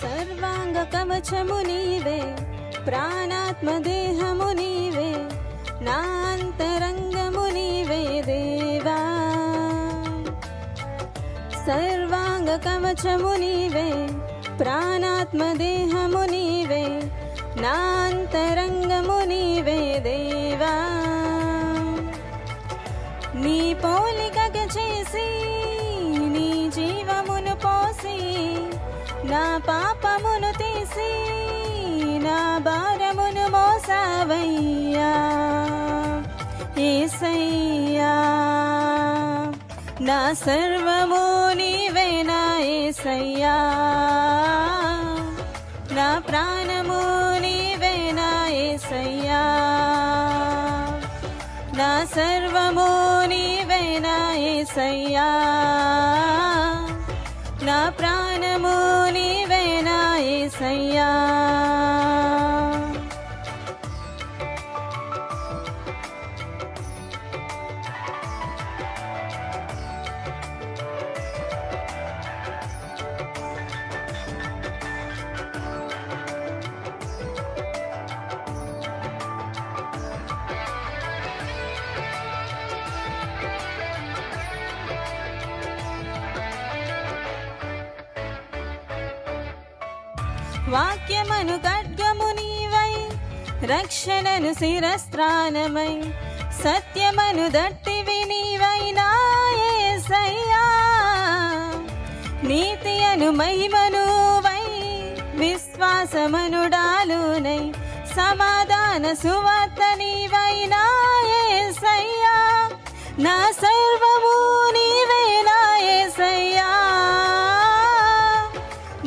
సర్వాంగ కవచము నీవే, ప్రాణాత్మ దేహము నీవే, నా అంతరంగము నీవే దేవా. సర్వాంగ కవచము నీవే, ప్రాణాత్మ దేహము నీవే, నా అంతరంగము నీవే దేవా. నీ పోలికగా చేసి నీ జీవమును పోసి, నా పాపమును తీసి నా భారమును మోసావయ్యా యేసయ్యా. నా సర్వము నీవే నా యేసయ్యా, నా ప్రాణము నీవే నా యేసయ్యా, నా సర్వము నీవే నా యేసయ్యా, నా ప్రాణము నీవే నా యేసయ్యా. వాక్యమను ఖడ్గము నీవై, రక్షణను శిరస్త్రాణమై, సత్యమను దట్టివి నీవై నా యేసయ్యా. నీతియను మహిమను వై, విశ్వాసమను డాలునై, సమాధాన సువార్త నీవై నా యేసయ్యా. నా సర్వము నీవే నా యేసయ్యా,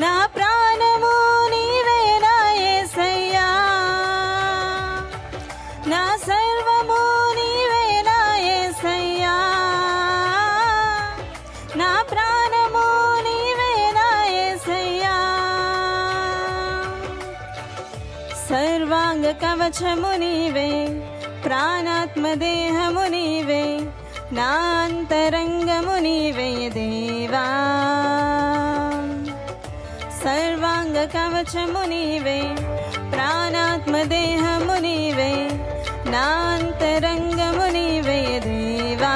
నా ప్రాణము నీవే నా యేసయ్యా, నా సర్వము నీవే నా యేసయ్యా, నా ప్రాణము నీవే నా యేసయ్యా. సర్వాంగ కవచము నీవే, ప్రాణాత్మ దేహము నీవే, నా అంతరంగము నీవే దేవా. సర్వాంగ కవచము నీవే, ప్రాణాత్మ దేహము నీవే, నా అంతరంగము నీవే దేవా.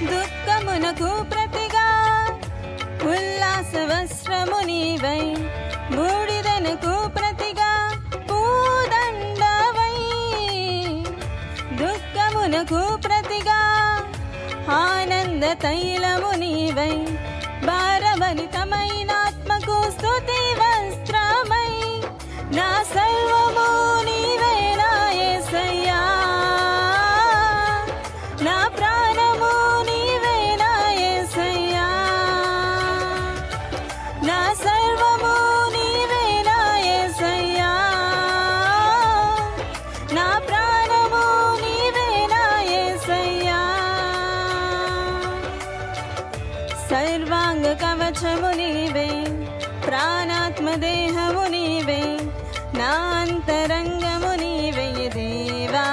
దుఃఖమునకు ప్రతిగా ఉల్లాస వస్త్రము నీవై, బూడిదనకు ప్రతిగా పూదండవై, దుఃఖమునకు ప్రతిగా ఆనంద తైలము నీవై, భారభరితమైన ఆత్మకు స్తుతి వస్త్రమై, నా సర్వము నీవే నా యేసయ్యా, నా ప్రాణము నీవే నా యేసయ్యా, నా సర్వము నీవే నా యేసయ్యా, నా ప్రాణము నీవే నా యేసయ్యా. సర్వాంగ కవచము నీవే, ప్రాణాత్మ దేహము నీవే, నా అంతరంగము నీవే దేవా.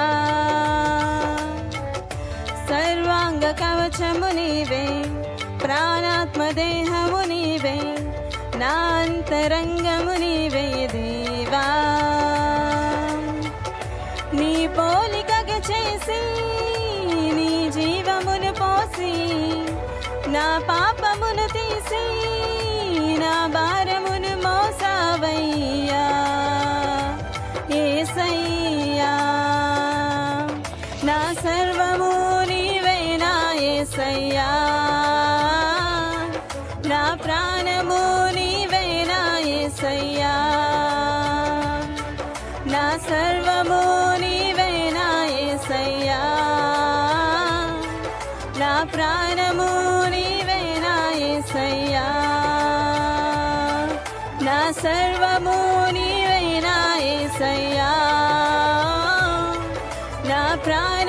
సర్వాంగ కవచము నీవే, ప్రాణాత్మ దేహము నీవే, నా అంతరంగము నీవే దేవా. నీ పోలికగా చేసి నీ జీవమును పోసి, నా పాపమును తీసి నా భారమును మోసావయ్యా యేసయ్యా. నా సర్వము నీవే నా యేసయ్యా, నా ప్రాణము నీవే నా యేసయ్యా, నా సర్వము నీవే నా యేసయ్యా, నా ప్రాణము నీవే నా యేసయ్యా. సర్వము నీవేనా యేసయ్యా నా ప్రాణ